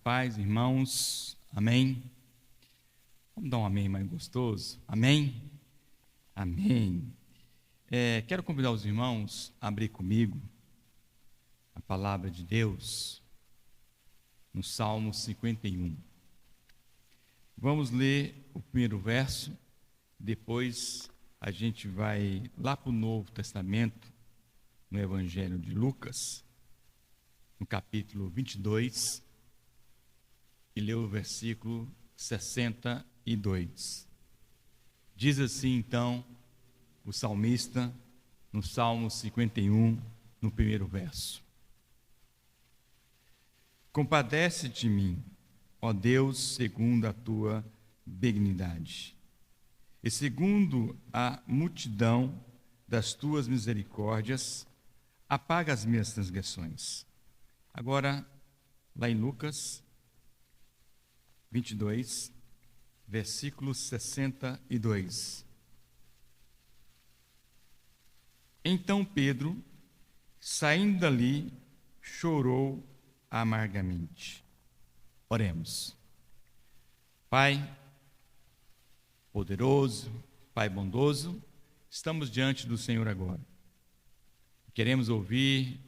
paz, irmãos. Amém. Vamos dar um amém mais gostoso? Amém? Amém. Quero convidar os irmãos a abrir comigo a palavra de Deus no Salmo 51. Vamos ler o primeiro verso, depois a gente vai lá para o Novo Testamento, no Evangelho de Lucas, no capítulo 22, e ler o versículo 62. Diz assim, então, o salmista, no Salmo 51, no primeiro verso: Compadece-te de mim, ó Deus, segundo a tua benignidade, e segundo a multidão das tuas misericórdias, apaga as minhas transgressões. Agora, lá em Lucas 22, versículo 62. Então Pedro, saindo dali, chorou amargamente. Oremos. Pai poderoso, Pai bondoso, estamos diante do Senhor agora. Queremos ouvir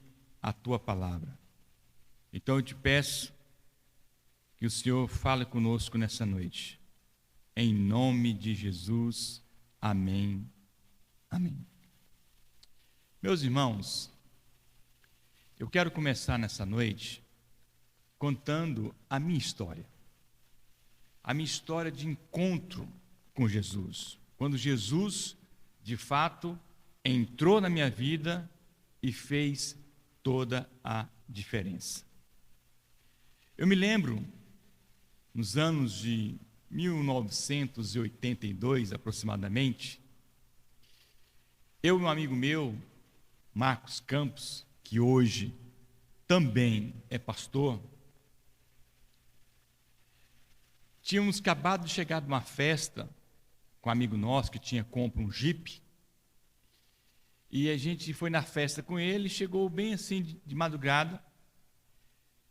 a Tua palavra. Então eu te peço que o Senhor fale conosco nessa noite. Em nome de Jesus. Amém. Amém. Meus irmãos, eu quero começar nessa noite contando a minha história. A minha história de encontro com Jesus. Quando Jesus, de fato, entrou na minha vida e fez toda a diferença. Eu me lembro, nos anos de 1982, aproximadamente, eu e um amigo meu, Marcos Campos, que hoje também é pastor, tínhamos acabado de chegar de uma festa com um amigo nosso que tinha comprado um Jeep, e a gente foi na festa com ele, chegou bem assim de madrugada,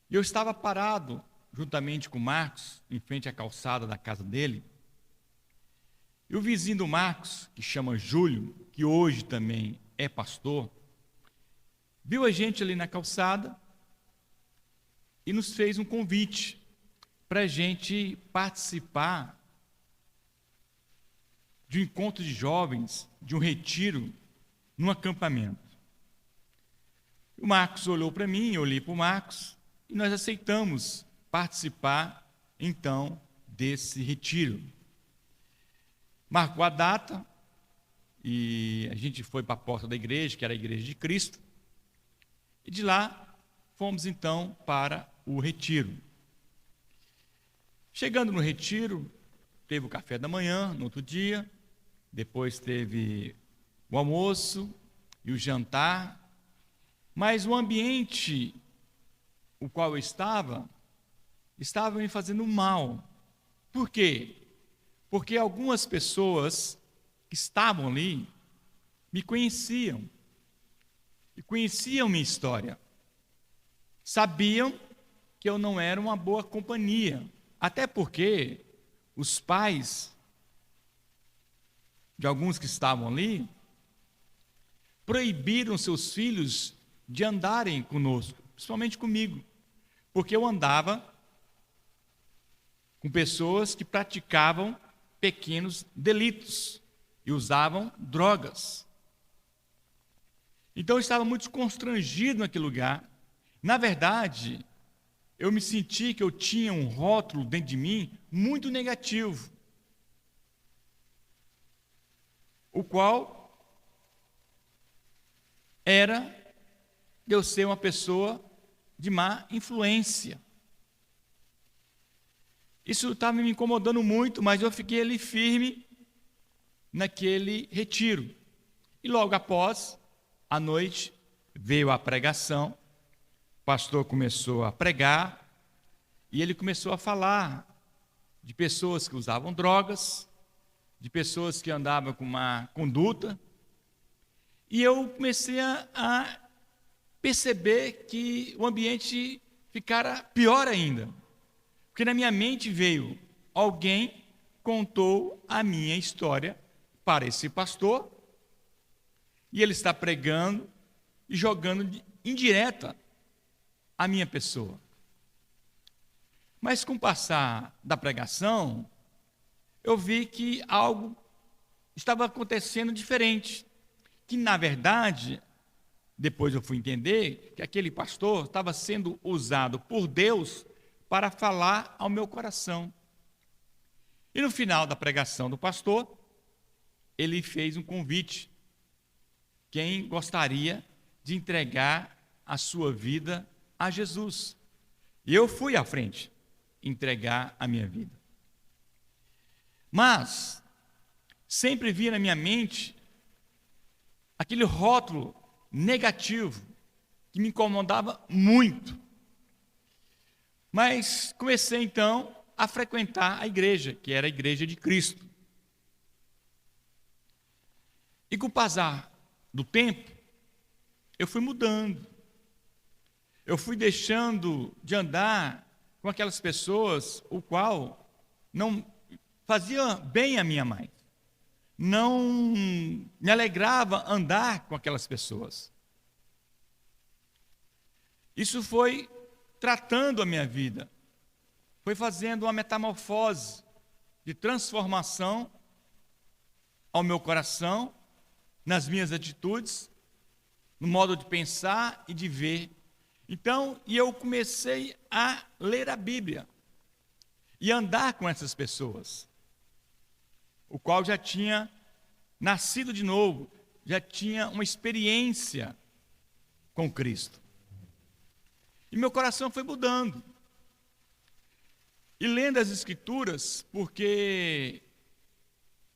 e eu estava parado juntamente com o Marcos, em frente à calçada da casa dele, e o vizinho do Marcos, que chama Júlio, que hoje também é pastor, viu a gente ali na calçada e nos fez um convite para a gente participar de um encontro de jovens, de um retiro, num acampamento. O Marcos olhou para mim, eu olhei para o Marcos, e nós aceitamos participar, então, desse retiro. Marcou a data, e a gente foi para a porta da igreja, que era a Igreja de Cristo, e de lá fomos, então, para o retiro. Chegando no retiro, teve o café da manhã, no outro dia, depois teve o almoço e o jantar, mas o ambiente o qual eu estava me fazendo mal. Por quê? Porque algumas pessoas que estavam ali me conheciam, e conheciam minha história, sabiam que eu não era uma boa companhia, até porque os pais de alguns que estavam ali proibiram seus filhos de andarem conosco, principalmente comigo, porque eu andava com pessoas que praticavam pequenos delitos e usavam drogas. Então eu estava muito constrangido naquele lugar. Na verdade, eu me senti que eu tinha um rótulo dentro de mim muito negativo, o qual era de eu ser uma pessoa de má influência. Isso estava me incomodando muito, mas eu fiquei ali firme naquele retiro. E logo após, à noite, veio a pregação, o pastor começou a pregar, e ele começou a falar de pessoas que usavam drogas, de pessoas que andavam com má conduta, e eu comecei a perceber que o ambiente ficara pior ainda. Porque na minha mente veio, alguém contou a minha história para esse pastor, e ele está pregando e jogando indireta a minha pessoa. Mas com o passar da pregação, eu vi que algo estava acontecendo diferente. Que, na verdade, depois eu fui entender que aquele pastor estava sendo usado por Deus para falar ao meu coração. E no final da pregação do pastor, ele fez um convite. Quem gostaria de entregar a sua vida a Jesus? E eu fui à frente entregar a minha vida. Mas sempre via na minha mente aquele rótulo negativo que me incomodava muito. Mas comecei então a frequentar a igreja, que era a Igreja de Cristo. E com o passar do tempo, eu fui mudando. Eu fui deixando de andar com aquelas pessoas o qual não fazia bem a minha mãe. Não me alegrava andar com aquelas pessoas. Isso foi tratando a minha vida. Foi fazendo uma metamorfose de transformação ao meu coração, nas minhas atitudes, no modo de pensar e de ver. Então, eu comecei a ler a Bíblia e andar com essas pessoas, o qual já tinha nascido de novo, já tinha uma experiência com Cristo. E meu coração foi mudando. E lendo as Escrituras, porque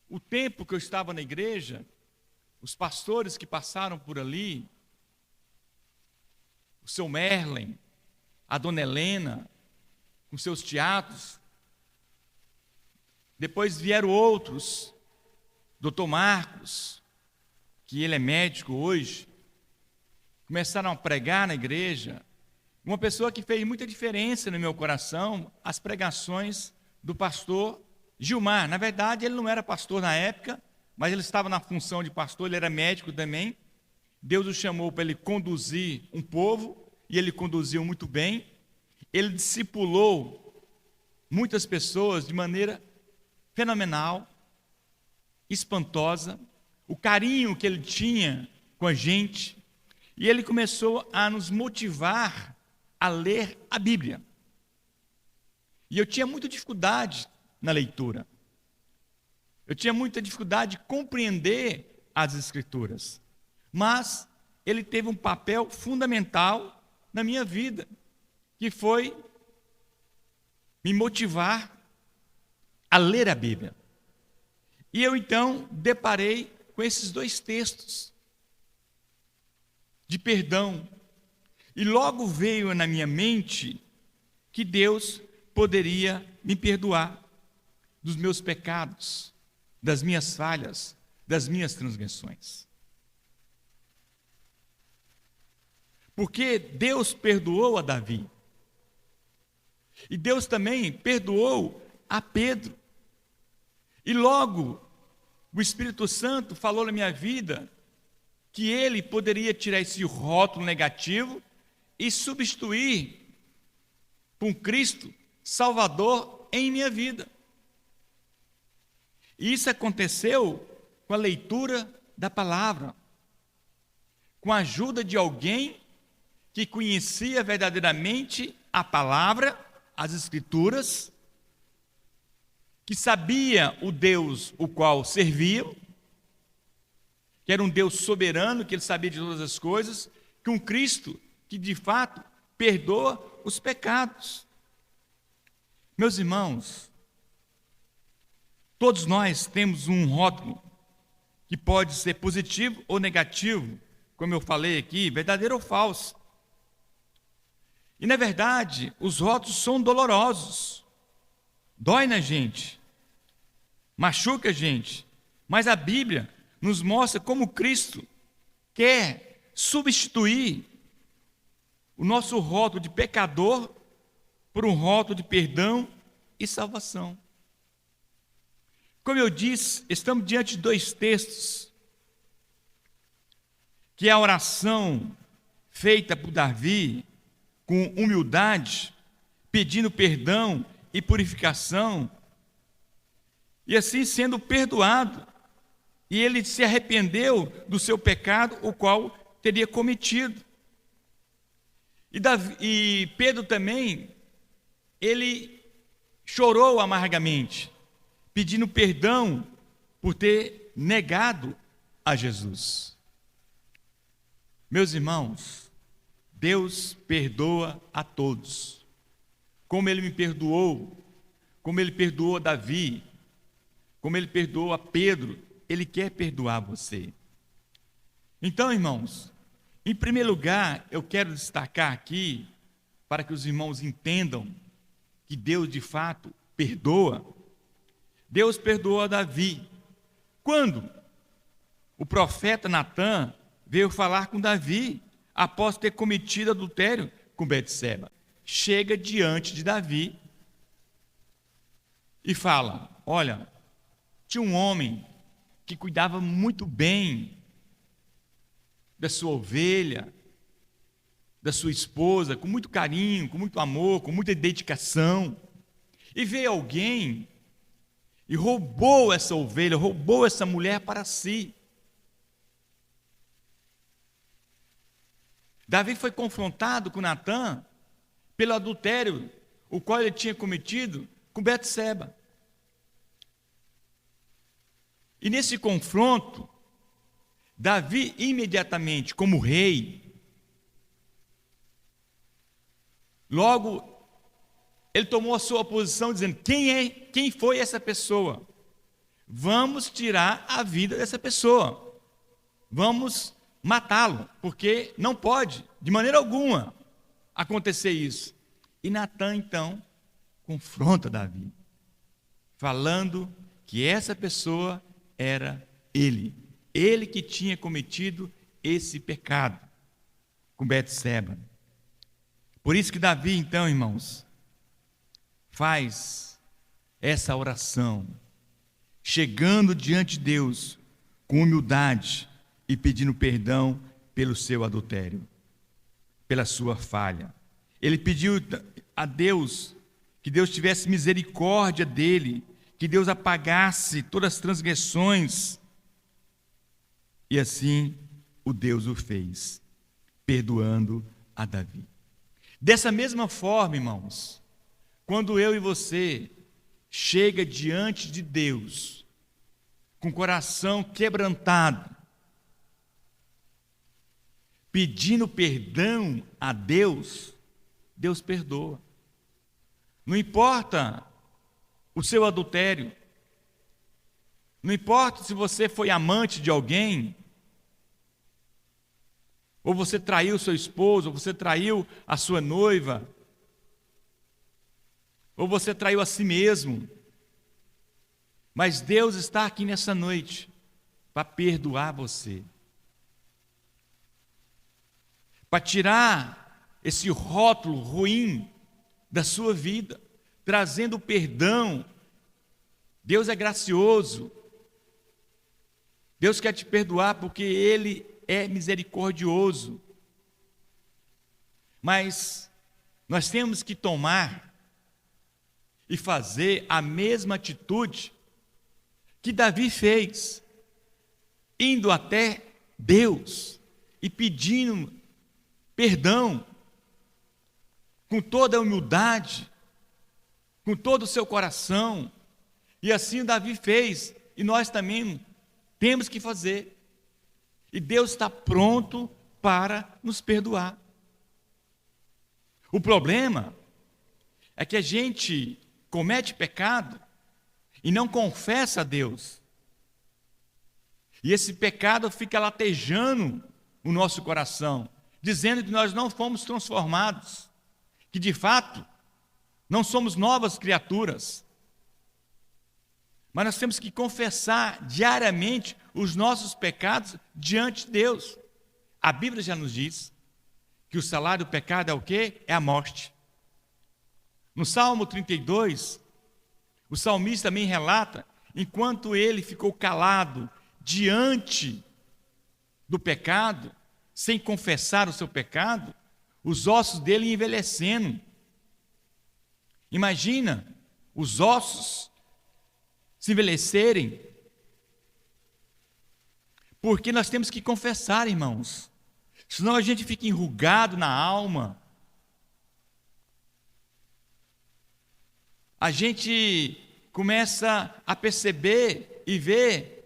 o tempo que eu estava na igreja, os pastores que passaram por ali, o seu Merlin, a dona Helena, com seus teatros, depois vieram outros, doutor Marcos, que ele é médico hoje, começaram a pregar na igreja. Uma pessoa que fez muita diferença no meu coração, as pregações do pastor Gilmar. Na verdade, ele não era pastor na época, mas ele estava na função de pastor, ele era médico também. Deus o chamou para ele conduzir um povo, e ele conduziu muito bem. Ele discipulou muitas pessoas de maneira fenomenal, espantosa, o carinho que ele tinha com a gente, e ele começou a nos motivar a ler a Bíblia. E eu tinha muita dificuldade na leitura. Eu tinha muita dificuldade de compreender as Escrituras. Mas ele teve um papel fundamental na minha vida, que foi me motivar a ler a Bíblia. E eu então deparei com esses dois textos de perdão. E logo veio na minha mente que Deus poderia me perdoar dos meus pecados, das minhas falhas, das minhas transgressões. Porque Deus perdoou a Davi. E Deus também perdoou a Pedro. E logo o Espírito Santo falou na minha vida que ele poderia tirar esse rótulo negativo e substituir por um Cristo Salvador em minha vida. E isso aconteceu com a leitura da palavra, com a ajuda de alguém que conhecia verdadeiramente a palavra, as Escrituras, que sabia o Deus o qual serviam, que era um Deus soberano, que ele sabia de todas as coisas, que um Cristo que de fato perdoa os pecados. Meus irmãos, todos nós temos um rótulo que pode ser positivo ou negativo, como eu falei aqui, verdadeiro ou falso. E na verdade, os rótulos são dolorosos, dói na gente, machuca a gente, mas a Bíblia nos mostra como Cristo quer substituir o nosso rótulo de pecador por um rótulo de perdão e salvação. Como eu disse, estamos diante de dois textos, que é a oração feita por Davi com humildade, pedindo perdão e purificação, e assim sendo perdoado. E ele se arrependeu do seu pecado, o qual teria cometido. E Pedro também, ele chorou amargamente, pedindo perdão por ter negado a Jesus. Meus irmãos, Deus perdoa a todos. Como Ele me perdoou, como Ele perdoou a Davi, como Ele perdoou a Pedro, Ele quer perdoar você. Então, irmãos, em primeiro lugar, eu quero destacar aqui, para que os irmãos entendam que Deus de fato perdoa. Deus perdoou a Davi. Quando o profeta Natã veio falar com Davi, após ter cometido adultério com Betseba, chega diante de Davi e fala: olha, tinha um homem que cuidava muito bem da sua ovelha, da sua esposa, com muito carinho, com muito amor, com muita dedicação, e veio alguém e roubou essa ovelha, roubou essa mulher para si. Davi foi confrontado com Natã pelo adultério, o qual ele tinha cometido com Betseba. E nesse confronto, Davi imediatamente, como rei, logo ele tomou a sua posição dizendo: quem foi essa pessoa? Vamos tirar a vida dessa pessoa. Vamos matá-lo, porque não pode, de maneira alguma, acontecer isso. E Natã, então, confronta Davi, falando que essa pessoa era ele que tinha cometido esse pecado com Betseba. Por isso que Davi, então, irmãos, faz essa oração, chegando diante de Deus com humildade e pedindo perdão pelo seu adultério, pela sua falha. Ele pediu a Deus que Deus tivesse misericórdia dele, que Deus apagasse todas as transgressões. E assim o Deus o fez, perdoando a Davi. Dessa mesma forma, irmãos, quando eu e você chega diante de Deus com o coração quebrantado, pedindo perdão a Deus, Deus perdoa. Não importa o seu adultério, não importa se você foi amante de alguém, ou você traiu seu esposo, ou você traiu a sua noiva, ou você traiu a si mesmo. Mas Deus está aqui nessa noite para perdoar você, para tirar esse rótulo ruim da sua vida, trazendo perdão. Deus é gracioso. Deus quer te perdoar porque Ele é misericordioso. Mas nós temos que tomar e fazer a mesma atitude que Davi fez, indo até Deus e pedindo perdão com toda a humildade, com todo o seu coração. E assim Davi fez, e nós também temos que fazer. E Deus está pronto para nos perdoar. O problema é que a gente comete pecado e não confessa a Deus. E esse pecado fica latejando o nosso coração, dizendo que nós não fomos transformados, que de fato não somos novas criaturas. Mas nós temos que confessar diariamente os nossos pecados diante de Deus. A Bíblia já nos diz que o salário do pecado é o quê? É a morte. No Salmo 32, o salmista também relata, enquanto ele ficou calado diante do pecado, sem confessar o seu pecado, os ossos dele envelhecendo. Imagina os ossos se envelhecerem, porque nós temos que confessar, irmãos, senão a gente fica enrugado na alma, a gente começa a perceber e ver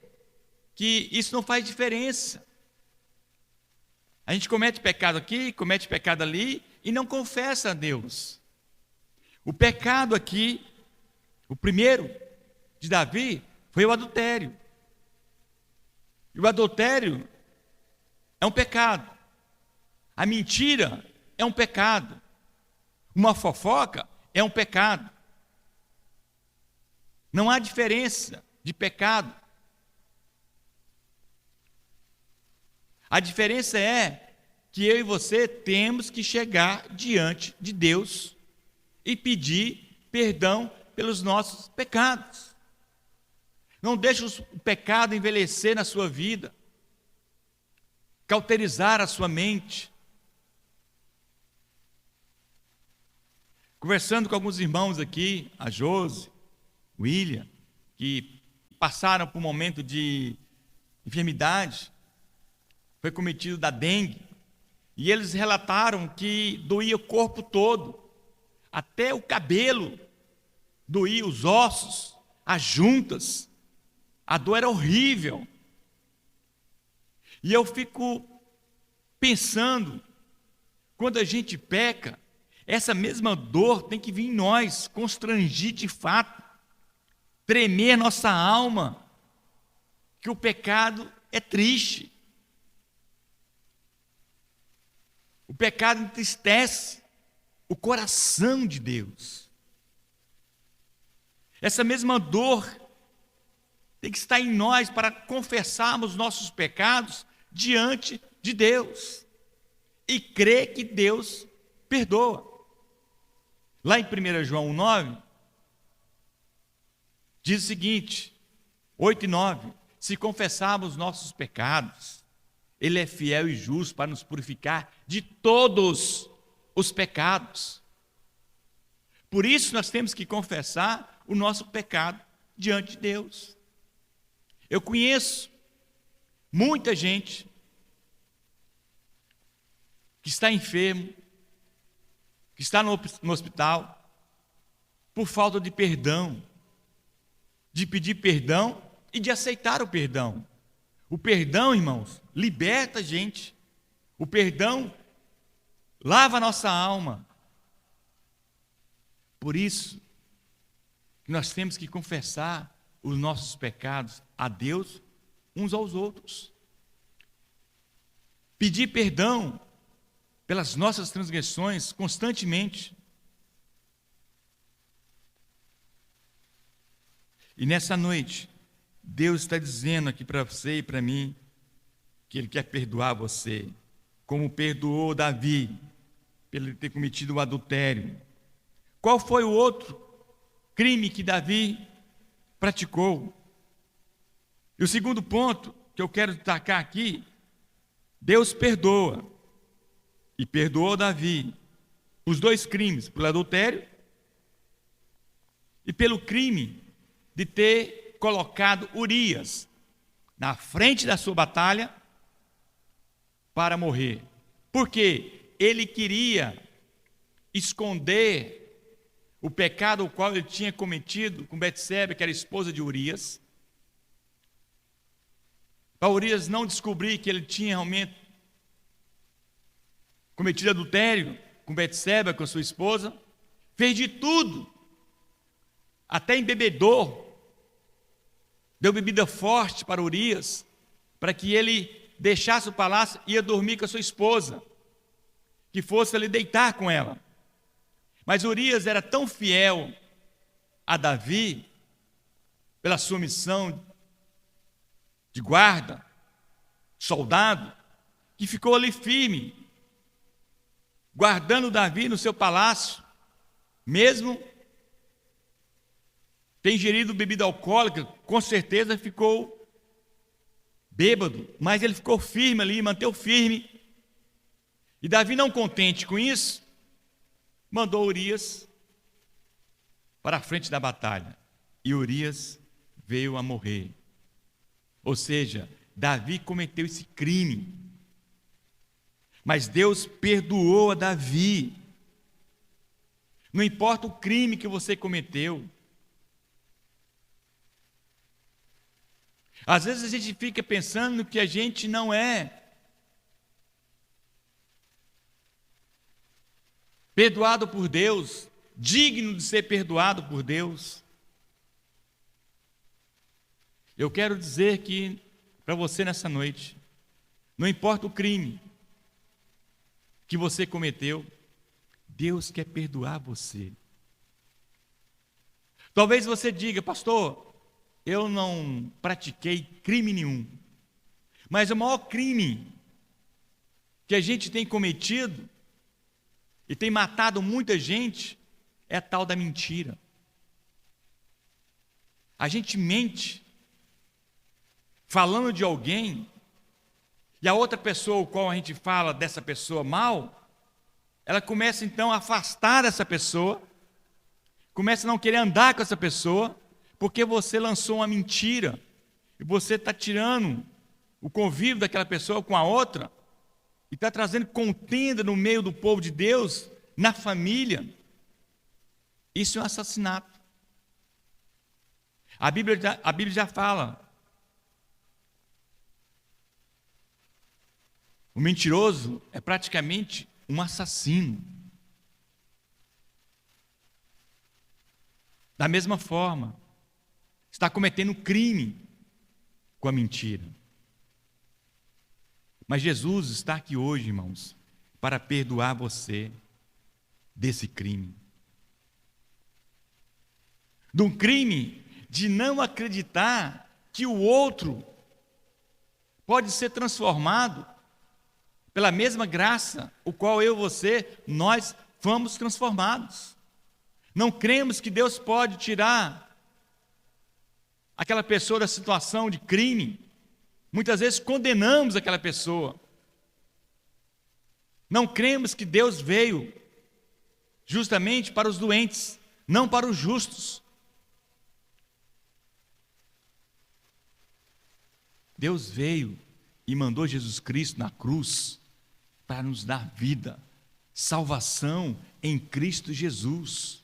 que isso não faz diferença. A gente comete pecado aqui, comete pecado ali e não confessa a Deus. O pecado aqui, o primeiro de Davi, foi o adultério. E o adultério é um pecado. A mentira é um pecado. Uma fofoca é um pecado. Não há diferença de pecado. A diferença é que eu e você temos que chegar diante de Deus e pedir perdão pelos nossos pecados. Não deixe o pecado envelhecer na sua vida, cauterizar a sua mente. Conversando com alguns irmãos aqui, a Josi, o William, que passaram por um momento de enfermidade, foi cometido da dengue, e eles relataram que doía o corpo todo, até o cabelo doía, os ossos, as juntas, a dor era horrível. E eu fico pensando, quando a gente peca, essa mesma dor tem que vir em nós, constrangir de fato, tremer nossa alma, que o pecado é triste. O pecado entristece o coração de Deus. Essa mesma dor tem que estar em nós para confessarmos nossos pecados diante de Deus e crer que Deus perdoa. Lá em 1 João 9, diz o seguinte, 8 e 9, se confessarmos nossos pecados, Ele é fiel e justo para nos purificar de todos os pecados. Por isso nós temos que confessar o nosso pecado diante de Deus. Eu conheço muita gente que está enfermo, que está no hospital, por falta de perdão, de pedir perdão e de aceitar o perdão. O perdão, irmãos, liberta a gente. O perdão lava a nossa alma. Por isso, nós temos que confessar os nossos pecados a Deus, uns aos outros. Pedir perdão pelas nossas transgressões constantemente. E nessa noite, Deus está dizendo aqui para você e para mim que Ele quer perdoar você, como perdoou Davi, pelo ter cometido o adultério. Qual foi o outro crime que Davi praticou? E o segundo ponto que eu quero destacar aqui, Deus perdoa, e perdoou Davi, os dois crimes, pelo adultério e pelo crime de ter colocado Urias na frente da sua batalha para morrer. Porque ele queria esconder o pecado o qual ele tinha cometido com Betsebe, que era esposa de Urias, para Urias não descobrir que ele tinha realmente cometido adultério com Betsebe, com sua esposa. Fez de tudo, até embebedou, deu bebida forte para Urias, para que ele deixasse o palácio e ia dormir com a sua esposa, que fosse ali deitar com ela. Mas Urias era tão fiel a Davi, pela sua missão de guarda, soldado, que ficou ali firme, guardando Davi no seu palácio, mesmo ter ingerido bebida alcoólica, com certeza ficou bêbado, mas ele ficou firme ali, manteve firme. E Davi, não contente com isso, mandou Urias para a frente da batalha. E Urias veio a morrer. Ou seja, Davi cometeu esse crime. Mas Deus perdoou a Davi. Não importa o crime que você cometeu. Às vezes a gente fica pensando que a gente não é perdoado por Deus, digno de ser perdoado por Deus. Eu quero dizer que, para você nessa noite, não importa o crime que você cometeu, Deus quer perdoar você. Talvez você diga, pastor, eu não pratiquei crime nenhum, mas o maior crime que a gente tem cometido e tem matado muita gente é a tal da mentira. A gente mente falando de alguém, e a outra pessoa, o qual a gente fala dessa pessoa mal, ela começa então a afastar essa pessoa, começa a não querer andar com essa pessoa, porque você lançou uma mentira, e você está tirando o convívio daquela pessoa com a outra, e está trazendo contenda no meio do povo de Deus, na família. Isso é um assassinato. A Bíblia já fala. O mentiroso é praticamente um assassino. Da mesma forma, está cometendo crime com a mentira. Mas Jesus está aqui hoje, irmãos, para perdoar você desse crime. De um crime de não acreditar que o outro pode ser transformado pela mesma graça, o qual eu e você, nós fomos transformados. Não cremos que Deus pode tirar aquela pessoa da situação de crime. Muitas vezes condenamos aquela pessoa. Não cremos que Deus veio justamente para os doentes, não para os justos. Deus veio e mandou Jesus Cristo na cruz para nos dar vida, salvação em Cristo Jesus.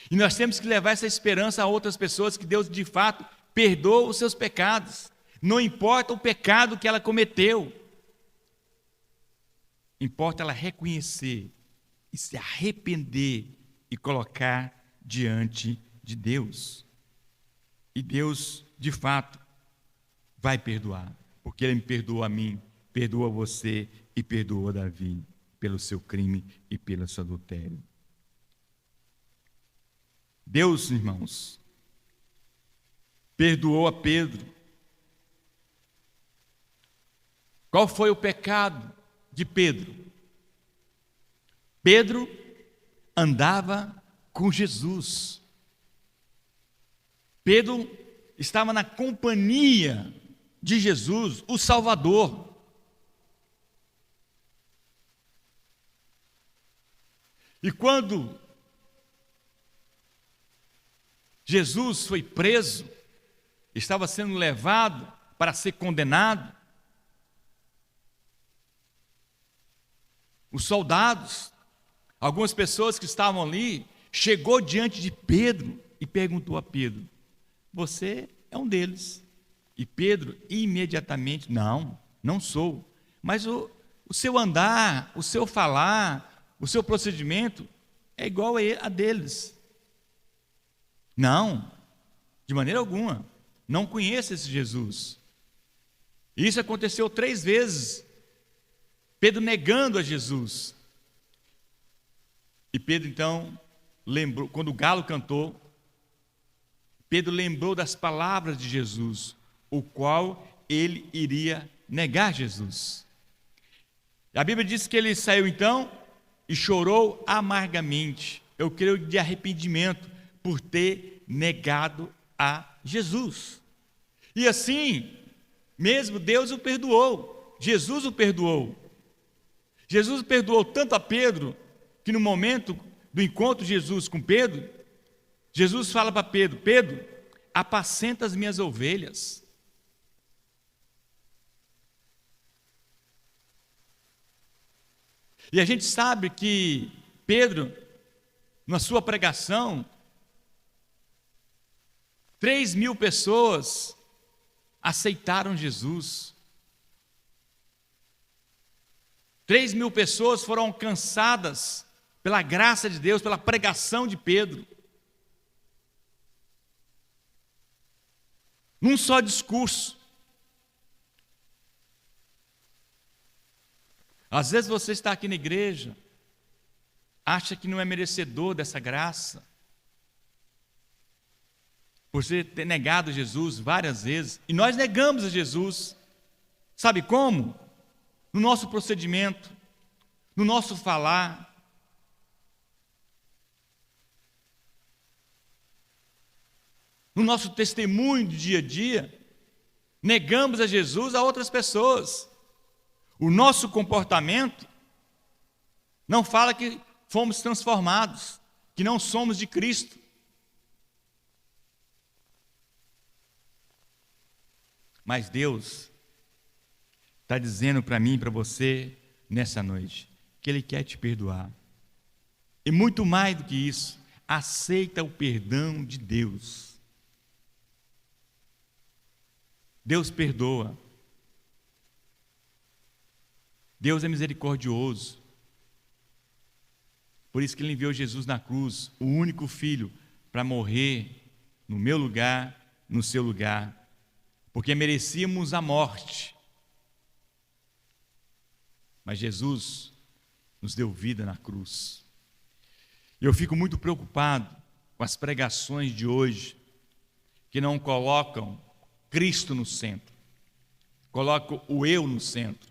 E nós temos que levar essa esperança a outras pessoas, que Deus de fato perdoa os seus pecados. Não importa o pecado que ela cometeu, importa ela reconhecer e se arrepender e colocar diante de Deus. E Deus, de fato, vai perdoar, porque Ele me perdoou a mim, perdoa você e perdoa Davi pelo seu crime e pelo seu adultério. Deus, irmãos, perdoou a Pedro. Qual foi o pecado de Pedro? Pedro andava com Jesus. Pedro estava na companhia de Jesus, o Salvador. E quando Jesus foi preso, estava sendo levado para ser condenado, os soldados, algumas pessoas que estavam ali, chegou diante de Pedro e perguntou a Pedro: você é um deles? E Pedro imediatamente: não sou. Mas o seu andar, o seu falar, o seu procedimento é igual a deles. Não, de maneira alguma, não conheço esse Jesus. Isso aconteceu 3 vezes, Pedro negando a Jesus. E Pedro então lembrou, quando o galo cantou, Pedro lembrou das palavras de Jesus, o qual ele iria negar Jesus. A Bíblia diz que ele saiu então e chorou amargamente. eu creio de arrependimento por ter negado a Jesus. E assim, mesmo Deus o perdoou, Jesus o perdoou. Jesus perdoou tanto a Pedro, que no momento do encontro de Jesus com Pedro, Jesus fala para Pedro: Pedro, apacenta as minhas ovelhas. E a gente sabe que Pedro, na sua pregação, 3.000 pessoas aceitaram Jesus. 3.000 pessoas foram alcançadas pela graça de Deus, pela pregação de Pedro. Num só discurso. Às vezes você está aqui na igreja, acha que não é merecedor dessa graça, por você ter negado Jesus várias vezes. E nós negamos a Jesus. Sabe como? No nosso procedimento, no nosso falar. No nosso testemunho de dia a dia, negamos a Jesus a outras pessoas. O nosso comportamento não fala que fomos transformados, que não somos de Cristo. Mas Deus está dizendo para mim e para você nessa noite que Ele quer te perdoar. E muito mais do que isso, aceita o perdão de Deus. Deus perdoa. Deus é misericordioso. Por isso que Ele enviou Jesus na cruz, o único Filho, para morrer no meu lugar, no seu lugar, porque merecíamos a morte. Mas Jesus nos deu vida na cruz. E eu fico muito preocupado com as pregações de hoje, que não colocam Cristo no centro, colocam o eu no centro.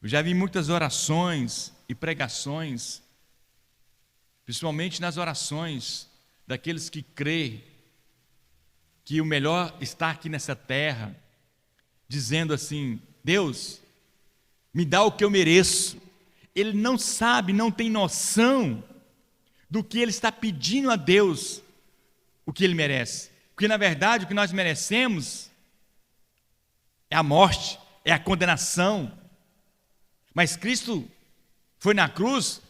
Eu já vi muitas orações e pregações, principalmente nas orações daqueles que crêem que o melhor está aqui nessa terra, dizendo assim: Deus, me dá o que eu mereço. Ele não sabe, não tem noção do que ele está pedindo a Deus, o que ele merece. Porque na verdade o que nós merecemos é a morte, é a condenação. Mas Cristo foi na cruz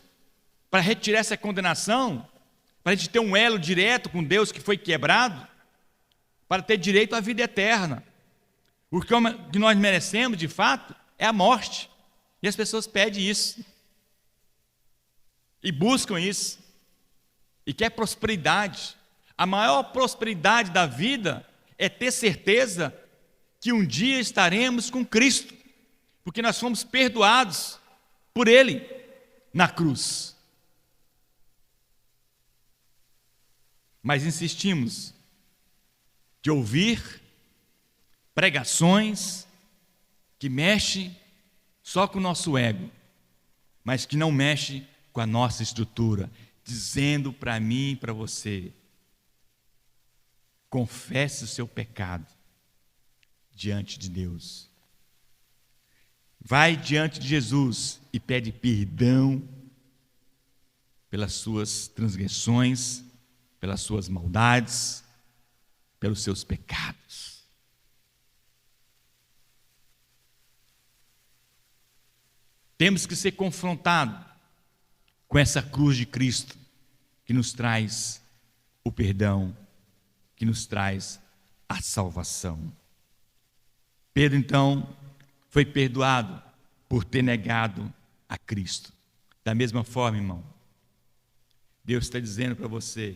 para retirar essa condenação, para a gente ter um elo direto com Deus que foi quebrado, para ter direito à vida eterna. O que nós merecemos, de fato, é a morte. E as pessoas pedem isso. E buscam isso. E quer prosperidade. A maior prosperidade da vida é ter certeza que um dia estaremos com Cristo, porque nós fomos perdoados por Ele na cruz. Mas insistimos de ouvir pregações que mexem só com o nosso ego, mas que não mexe com a nossa estrutura, dizendo para mim e para você: confesse o seu pecado diante de Deus. Vai diante de Jesus e pede perdão pelas suas transgressões, pelas suas maldades, pelos seus pecados. Temos que ser confrontados com essa cruz de Cristo, que nos traz o perdão, que nos traz a salvação. Pedro, então, foi perdoado por ter negado a Cristo. Da mesma forma, irmão, Deus está dizendo para você: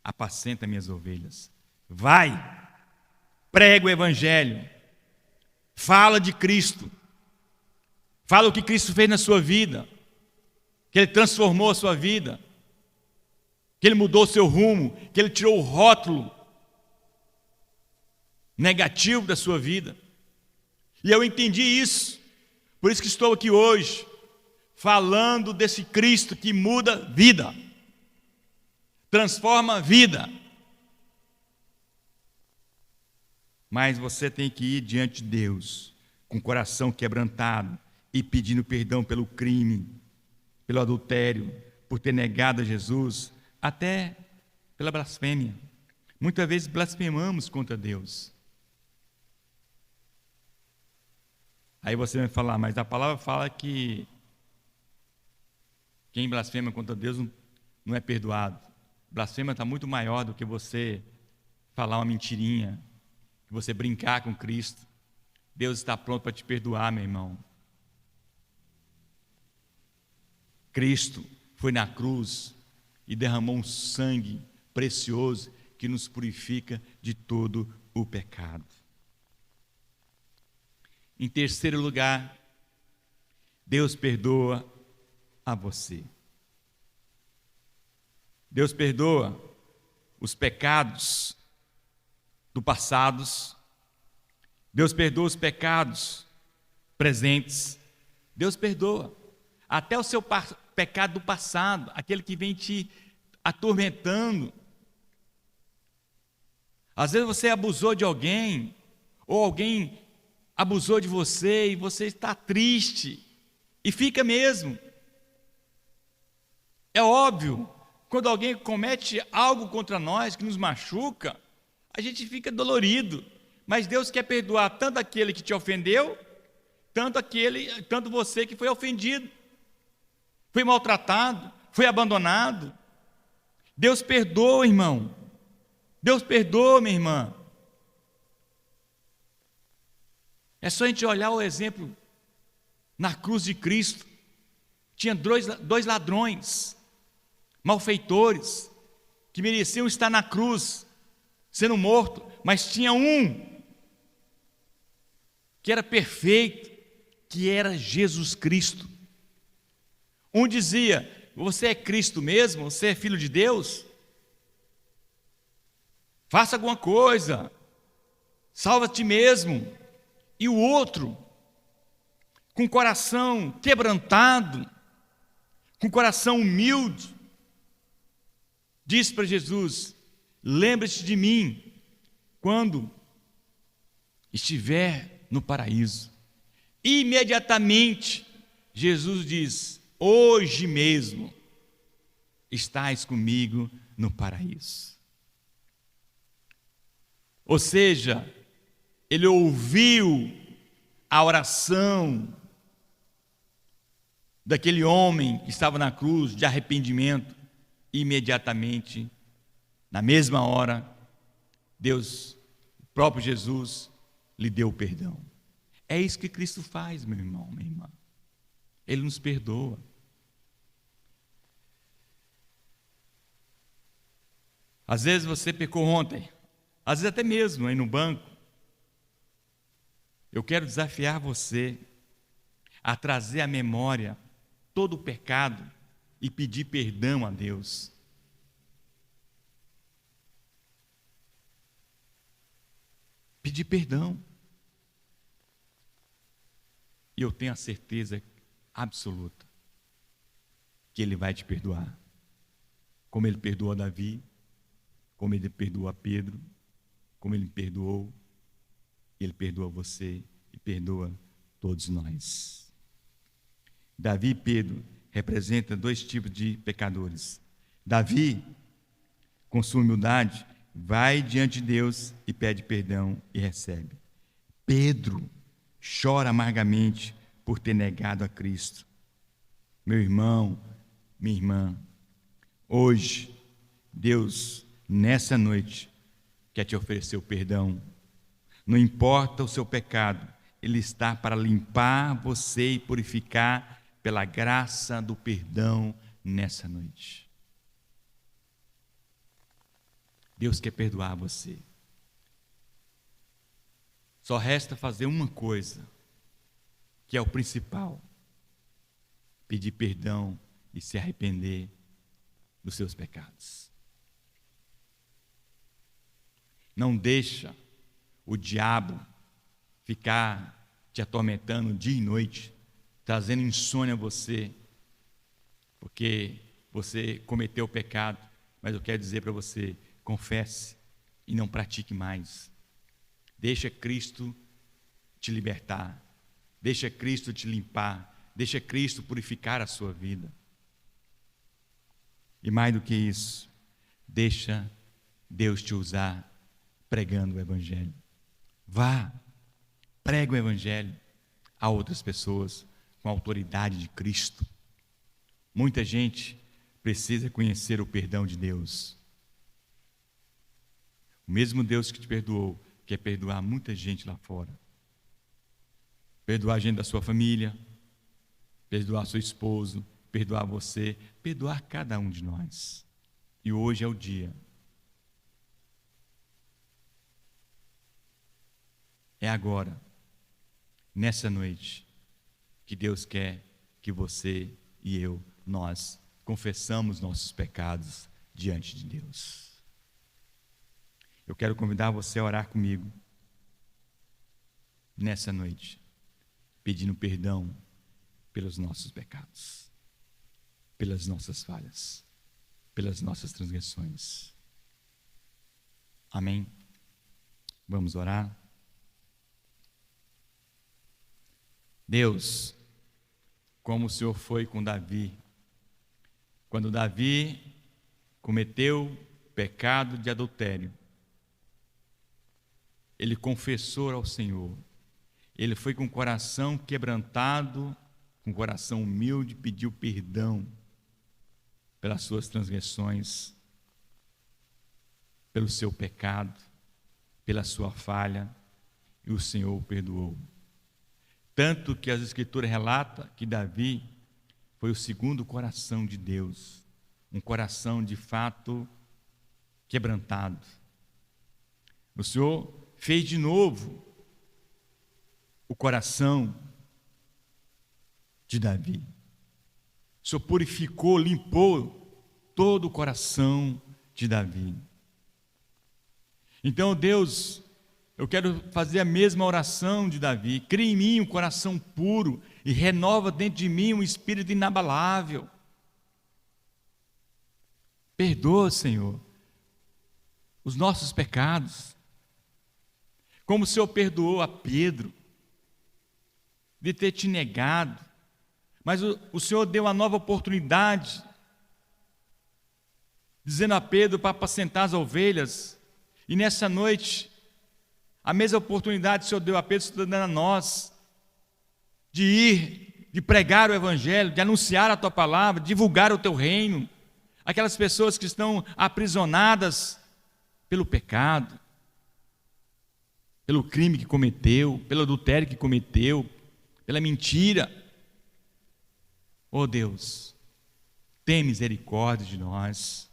apacenta minhas ovelhas. Vai, prega o Evangelho, fala de Cristo, fala o que Cristo fez na sua vida, que Ele transformou a sua vida, que Ele mudou o seu rumo, que Ele tirou o rótulo negativo da sua vida. E eu entendi isso, por isso que estou aqui hoje, falando desse Cristo que muda vida. transforma a vida. Mas você tem que ir diante de Deus com o coração quebrantado e pedindo perdão pelo crime, pelo adultério, por ter negado a Jesus, até pela blasfêmia. Muitas vezes blasfemamos contra Deus. Aí você vai falar, mas a palavra fala que quem blasfema contra Deus não é perdoado. Blasfema está muito maior do que você falar uma mentirinha, que você brincar com Cristo. Deus está pronto para te perdoar, meu irmão. Cristo foi na cruz e derramou um sangue precioso que nos purifica de todo o pecado. Em terceiro lugar, Deus perdoa a você. Deus perdoa os pecados do passado. Deus perdoa os pecados presentes. Deus perdoa até o seu pecado do passado, aquele que vem te atormentando. Às vezes você abusou de alguém, ou alguém abusou de você, e você está triste, e fica mesmo. É óbvio, quando alguém comete algo contra nós, que nos machuca, a gente fica dolorido, mas Deus quer perdoar tanto aquele que te ofendeu, tanto você que foi ofendido, foi maltratado, foi abandonado. Deus perdoa, irmão. Deus perdoa, minha irmã. É só a gente olhar o exemplo na cruz de Cristo. Tinha dois ladrões, malfeitores, que mereciam estar na cruz, sendo morto, mas tinha um que era perfeito, que era Jesus Cristo. Um dizia: você é Cristo mesmo? Você é filho de Deus? Faça alguma coisa, salva ti mesmo. E o outro, com o coração quebrantado, com o coração humilde, disse para Jesus: lembre-se de mim quando estiver no paraíso. Imediatamente, Jesus diz: hoje mesmo estás comigo no paraíso. Ou seja, ele ouviu a oração daquele homem que estava na cruz de arrependimento, e imediatamente, na mesma hora, Deus, o próprio Jesus, lhe deu o perdão. É isso que Cristo faz, meu irmão, minha irmã. Ele nos perdoa. Às vezes você pecou ontem, às vezes até mesmo aí no banco. Eu quero desafiar você a trazer à memória todo o pecado e pedir perdão a Deus. Pedir perdão. E eu tenho a certeza absoluta que Ele vai te perdoar. Como Ele perdoou a Davi, como Ele perdoou a Pedro, como Ele perdoou, Ele perdoa você e perdoa todos nós. Davi e Pedro representam dois tipos de pecadores. Davi, com sua humildade, vai diante de Deus e pede perdão e recebe. Pedro chora amargamente por ter negado a Cristo. Meu irmão, minha irmã, hoje, Deus, nessa noite, quer te oferecer o perdão. Não importa o seu pecado, Ele está para limpar você e purificar pela graça do perdão nessa noite. Deus quer perdoar você. Só resta fazer uma coisa, que é o principal: pedir perdão e se arrepender dos seus pecados. Não deixa o diabo ficar te atormentando dia e noite, trazendo insônia a você, porque você cometeu o pecado, mas eu quero dizer para você, confesse e não pratique mais. Deixa Cristo te libertar, deixa Cristo te limpar, deixa Cristo purificar a sua vida. E mais do que isso, deixa Deus te usar pregando o Evangelho. Vá, pregue o Evangelho a outras pessoas com a autoridade de Cristo. Muita gente precisa conhecer o perdão de Deus. O mesmo Deus que te perdoou quer perdoar muita gente lá fora. Perdoar a gente da sua família, perdoar seu esposo, perdoar você, perdoar cada um de nós. E hoje é o dia. É agora, nessa noite, que Deus quer que você e eu, nós, confessamos nossos pecados diante de Deus. Eu quero convidar você a orar comigo nessa noite, pedindo perdão pelos nossos pecados, pelas nossas falhas, pelas nossas transgressões. Amém? Vamos orar? Deus, como o Senhor foi com Davi, quando Davi cometeu pecado de adultério, ele confessou ao Senhor, ele foi com o coração quebrantado, com o coração humilde, pediu perdão pelas suas transgressões, pelo seu pecado, pela sua falha, e o Senhor o perdoou. Tanto que as Escrituras relatam que Davi foi o segundo coração de Deus, um coração de fato quebrantado. O Senhor fez de novo o coração de Davi. O Senhor purificou, limpou todo o coração de Davi. Então, Deus, eu quero fazer a mesma oração de Davi. Cria em mim um coração puro e renova dentro de mim um espírito inabalável. Perdoa, Senhor, os nossos pecados, como o Senhor perdoou a Pedro de ter te negado, mas o Senhor deu uma nova oportunidade, dizendo a Pedro para apacentar as ovelhas, e nessa noite, a mesma oportunidade que o Senhor deu a Pedro, o Senhor está dando a nós, de ir, de pregar o Evangelho, de anunciar a Tua palavra, divulgar o Teu reino, aquelas pessoas que estão aprisionadas pelo pecado, pelo crime que cometeu, pelo adultério que cometeu, pela mentira. Oh Deus, tem misericórdia de nós,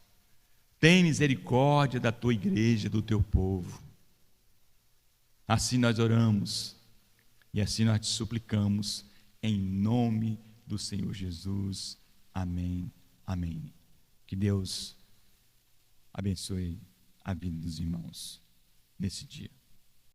tem misericórdia da Tua igreja, do Teu povo. Assim nós oramos e assim nós te suplicamos, em nome do Senhor Jesus. Amém, amém. Que Deus abençoe a vida dos irmãos nesse dia.